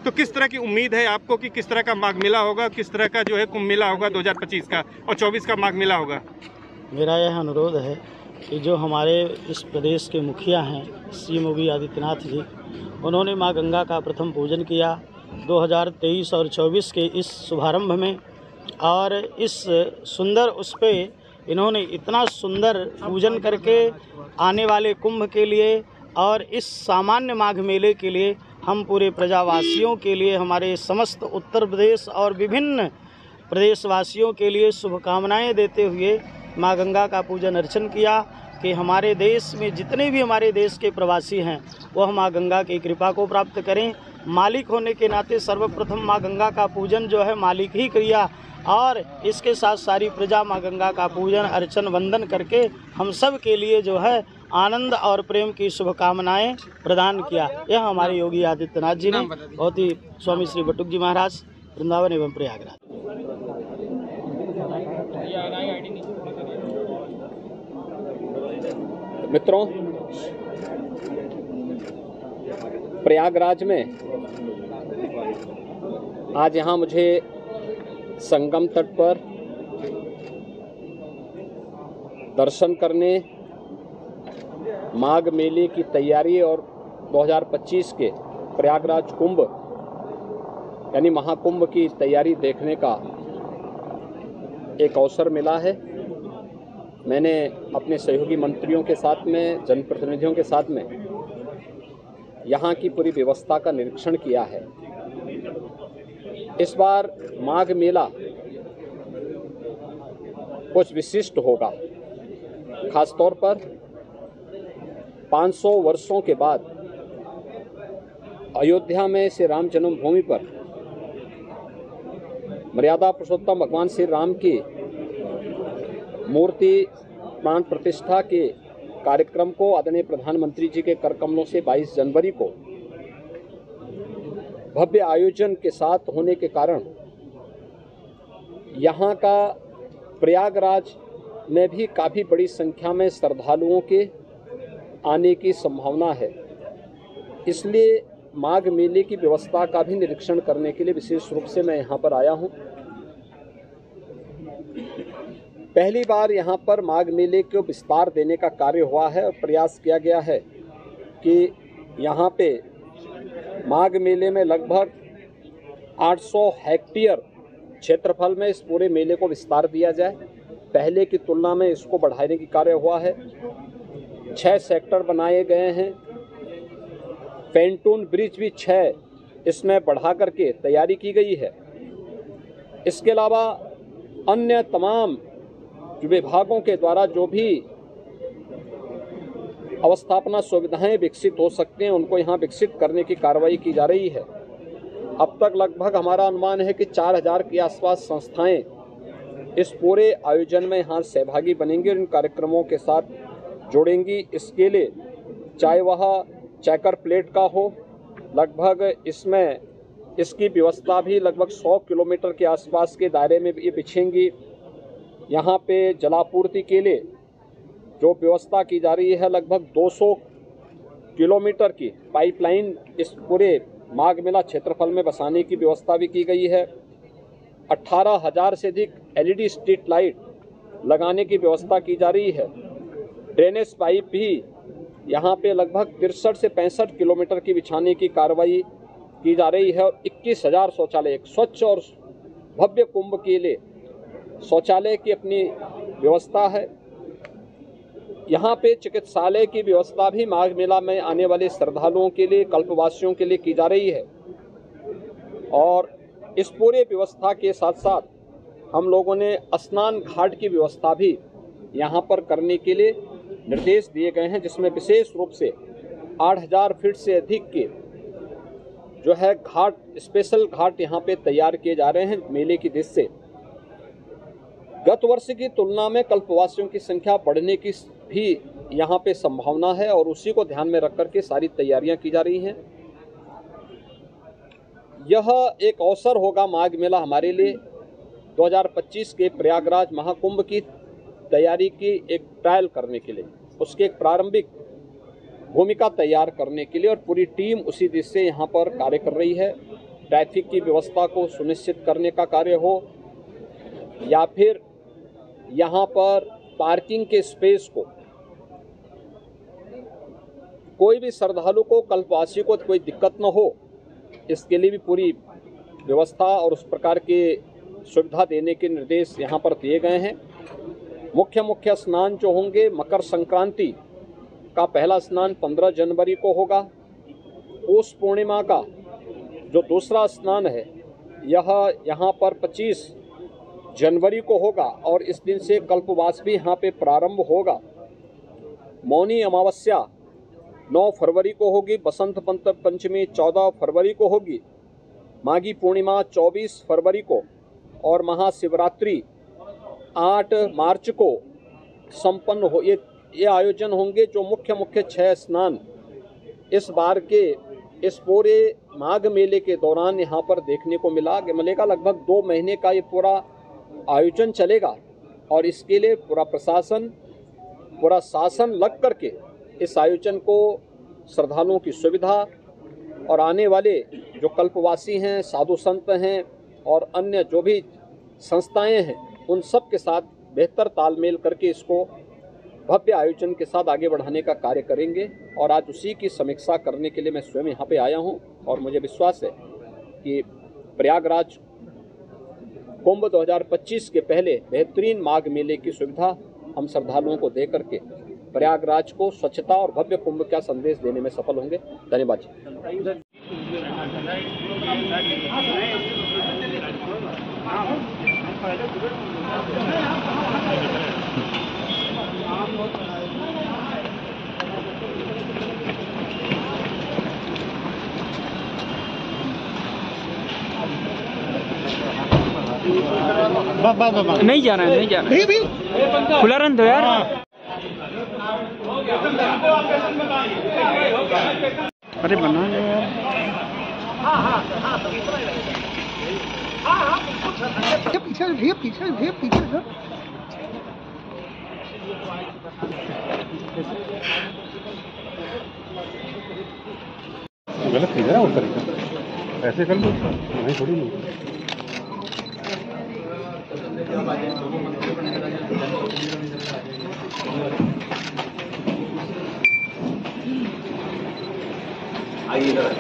तो किस तरह की उम्मीद है आपको कि किस तरह का माघ मेला होगा, किस तरह का जो है कुंभ मेला होगा 2025 का और 24 का माघ मेला होगा? मेरा यह अनुरोध है कि जो हमारे इस प्रदेश के मुखिया हैं श्री योगी आदित्यनाथ जी, उन्होंने माँ गंगा का प्रथम पूजन किया 2023 और 24 के इस शुभारंभ में, और इस सुंदर उस पे इन्होंने इतना सुंदर पूजन करके आने वाले कुंभ के लिए और इस सामान्य माघ मेले के लिए हम पूरे प्रजावासियों के लिए, हमारे समस्त उत्तर प्रदेश और विभिन्न प्रदेशवासियों के लिए शुभकामनाएं देते हुए माँ गंगा का पूजन अर्चन किया कि हमारे देश में जितने भी हमारे देश के प्रवासी हैं वह माँ गंगा की कृपा को प्राप्त करें। मालिक होने के नाते सर्वप्रथम माँ गंगा का पूजन जो है मालिक ही किया, और इसके साथ सारी प्रजा माँ गंगा का पूजन अर्चन वंदन करके हम सब के लिए जो है आनंद और प्रेम की शुभकामनाएं प्रदान किया। यह हमारे योगी आदित्यनाथ जी ने बहुत ही स्वामी श्री बटुक जी महाराज वृंदावन एवं प्रयागराज। मित्रों, प्रयागराज में आज यहाँ मुझे संगम तट पर दर्शन करने, माघ मेले की तैयारी और 2025 के प्रयागराज कुंभ यानी महाकुंभ की तैयारी देखने का एक अवसर मिला है। मैंने अपने सहयोगी मंत्रियों के साथ में, जनप्रतिनिधियों के साथ में यहाँ की पूरी व्यवस्था का निरीक्षण किया है। इस बार माघ मेला कुछ विशिष्ट होगा, खासतौर पर 500 वर्षों के बाद अयोध्या में श्री राम जन्मभूमि पर मर्यादा पुरुषोत्तम भगवान श्री राम की मूर्ति प्राण प्रतिष्ठा के कार्यक्रम को आदरणीय प्रधानमंत्री जी के कर कमलों से 22 जनवरी को भव्य आयोजन के साथ होने के कारण यहाँ का प्रयागराज में भी काफ़ी बड़ी संख्या में श्रद्धालुओं के आने की संभावना है। इसलिए माघ मेले की व्यवस्था का भी निरीक्षण करने के लिए विशेष रूप से मैं यहाँ पर आया हूँ। पहली बार यहाँ पर माघ मेले को विस्तार देने का कार्य हुआ है और प्रयास किया गया है कि यहाँ पे माघ मेले में लगभग 800 हेक्टेयर क्षेत्रफल में इस पूरे मेले को विस्तार दिया जाए। पहले की तुलना में इसको बढ़ाने की कार्य हुआ है। 6 सेक्टर बनाए गए हैं। पेंटून ब्रिज भी 6 इसमें बढ़ा करके तैयारी की गई है। इसके अलावा अन्य तमाम विभागों के द्वारा जो भी अवस्थापना सुविधाएं विकसित हो सकते हैं उनको यहाँ विकसित करने की कार्रवाई की जा रही है। अब तक लगभग हमारा अनुमान है कि 4000 के आसपास संस्थाएं इस पूरे आयोजन में यहाँ सहभागी बनेंगी और इन कार्यक्रमों के साथ जुड़ेंगी। इसके लिए चाहे वह चेकर प्लेट का हो, लगभग इसमें इसकी व्यवस्था भी लगभग 100 किलोमीटर के आसपास के दायरे में ये बिछेंगी। यहाँ पे जलापूर्ति के लिए जो व्यवस्था की जा रही है, लगभग 200 किलोमीटर की पाइपलाइन इस पूरे माघ मेला क्षेत्रफल में बसाने की व्यवस्था भी की गई है। 18,000 से अधिक LED स्ट्रीट लाइट लगाने की व्यवस्था की जा रही है। ड्रेनेज पाइप भी यहाँ पे लगभग 63 से 65 किलोमीटर की बिछाने की कार्रवाई की जा रही है और 21,000 शौचालय, एक स्वच्छ और भव्य कुंभ के लिए शौचालय की अपनी व्यवस्था है। यहाँ पे चिकित्सालय की व्यवस्था भी माघ मेला में आने वाले श्रद्धालुओं के लिए, कल्पवासियों के लिए की जा रही है। और इस पूरे व्यवस्था के साथ साथ हम लोगों ने स्नान घाट की व्यवस्था भी यहाँ पर करने के लिए निर्देश दिए गए हैं, जिसमें विशेष रूप से 8000 फीट से अधिक के जो है घाट, स्पेशल घाट यहाँ पे तैयार किए जा रहे हैं मेले की दृष्टि से। गत वर्ष की तुलना में कल्पवासियों की संख्या बढ़ने की भी यहाँ पे संभावना है और उसी को ध्यान में रख करके सारी तैयारियां की जा रही हैं। यह एक अवसर होगा माघ मेला हमारे लिए 2025 के प्रयागराज महाकुंभ की तैयारी की एक ट्रायल करने के लिए, उसके एक प्रारंभिक भूमिका तैयार करने के लिए और पूरी टीम उसी दिशा से यहाँ पर कार्य कर रही है। ट्रैफिक की व्यवस्था को सुनिश्चित करने का कार्य हो या फिर यहाँ पर पार्किंग के स्पेस को, कोई भी श्रद्धालु को, कल्पवासी को कोई दिक्कत न हो, इसके लिए भी पूरी व्यवस्था और उस प्रकार की सुविधा देने के निर्देश यहाँ पर दिए गए हैं। मुख्य स्नान जो होंगे, मकर संक्रांति का पहला स्नान 15 जनवरी को होगा। पौष पूर्णिमा का जो दूसरा स्नान है यह यहाँ पर 25 जनवरी को होगा और इस दिन से कल्पवास भी यहाँ पे प्रारंभ होगा। मौनी अमावस्या 9 फरवरी को होगी। बसंत पंचमी 14 फरवरी को होगी। माघी पूर्णिमा 24 फरवरी को और महाशिवरात्रि 8 मार्च को संपन्न हो। ये आयोजन होंगे जो मुख्य 6 स्नान इस बार के इस पूरे माघ मेले के दौरान यहाँ पर देखने को मिलेगा। लगभग 2 महीने का ये पूरा आयोजन चलेगा और इसके लिए पूरा प्रशासन, पूरा शासन लग करके इस आयोजन को श्रद्धालुओं की सुविधा और आने वाले जो कल्पवासी हैं, साधु संत हैं और अन्य जो भी संस्थाएं हैं, उन सब के साथ बेहतर तालमेल करके इसको भव्य आयोजन के साथ आगे बढ़ाने का कार्य करेंगे। और आज उसी की समीक्षा करने के लिए मैं स्वयं यहाँ पे आया हूँ और मुझे विश्वास है कि प्रयागराज कुंभ 2025 के पहले बेहतरीन माघ मेले की सुविधा हम श्रद्धालुओं को दे करके प्रयागराज को स्वच्छता और भव्य कुंभ का संदेश देने में सफल होंगे। धन्यवाद जी। नहीं जाना है, नहीं जाना है। खुला रन दो यार। अरे बना लो यार। पीछे गलत नहीं है, और तरीका ऐसे कर लो, नहीं थोड़ी नहीं। आइए इधर।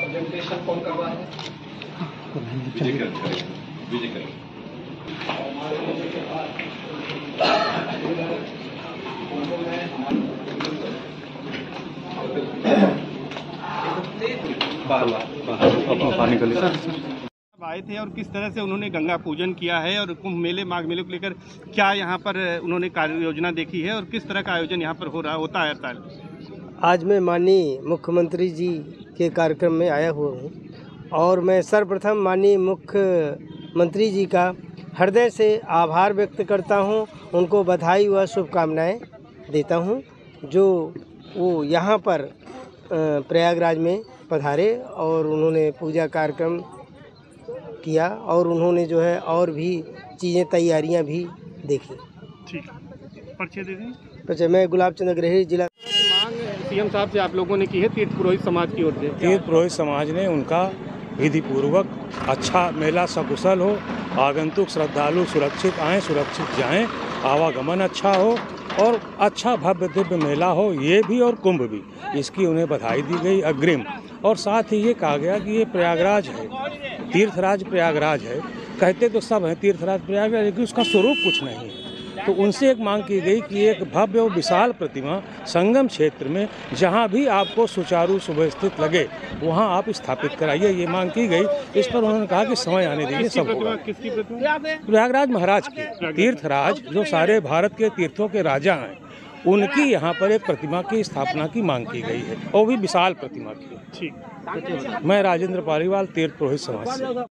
प्रेजेंटेशन कौन कर रहा है? विजय करें। पानी आए थे और किस तरह से उन्होंने गंगा पूजन किया है और कुंभ मेले, माघ मेले को लेकर क्या यहाँ पर उन्होंने कार्य योजना देखी है और किस तरह का आयोजन यहाँ पर होता है? आज मैं माननीय मुख्यमंत्री जी के कार्यक्रम में आया हुआ हूँ और मैं सर्वप्रथम माननीय मुख्यमंत्री जी का हृदय से आभार व्यक्त करता हूँ। उनको बधाई व शुभकामनाएं देता हूँ जो वो यहाँ पर प्रयागराज में पधारे और उन्होंने पूजा कार्यक्रम किया और उन्होंने जो है और भी चीज़ें, तैयारियां भी देखी। ठीक, परिचय दे दें। परिचय, मैं गुलाब चंद अग्रही, जिला। मांग सीएम साहब से आप लोगों ने की है तीर्थ पुरोहित समाज की ओर से। तीर्थ पुरोहित समाज ने उनका विधि पूर्वक अच्छा मेला सकुशल हो, आगंतुक श्रद्धालु सुरक्षित आएँ, सुरक्षित जाएँ, आवागमन अच्छा हो और अच्छा भव्य दिव्य मेला हो, ये भी और कुंभ भी, इसकी उन्हें बधाई दी गई अग्रिम। और साथ ही ये कहा गया कि ये प्रयागराज है, तीर्थराज प्रयागराज है। कहते तो सब हैं तीर्थराज प्रयागराज, लेकिन उसका स्वरूप कुछ नहीं है। तो उनसे एक मांग की गई कि एक भव्य और विशाल प्रतिमा संगम क्षेत्र में जहां भी आपको सुचारू सुव्यवस्थित लगे वहां आप स्थापित कराइए, ये मांग की गई। इस पर उन्होंने कहा कि समय आने दीजिए, सब होगा। किसकी प्रतिमा? प्रयागराज महाराज की, तीर्थराज जो सारे भारत के तीर्थों के राजा हैं, उनकी यहाँ पर एक प्रतिमा की स्थापना की मांग की गई है और भी विशाल प्रतिमा की। ठीक, मैं राजेंद्र पालीवाल, तीर्थ पुरोहित समाज से।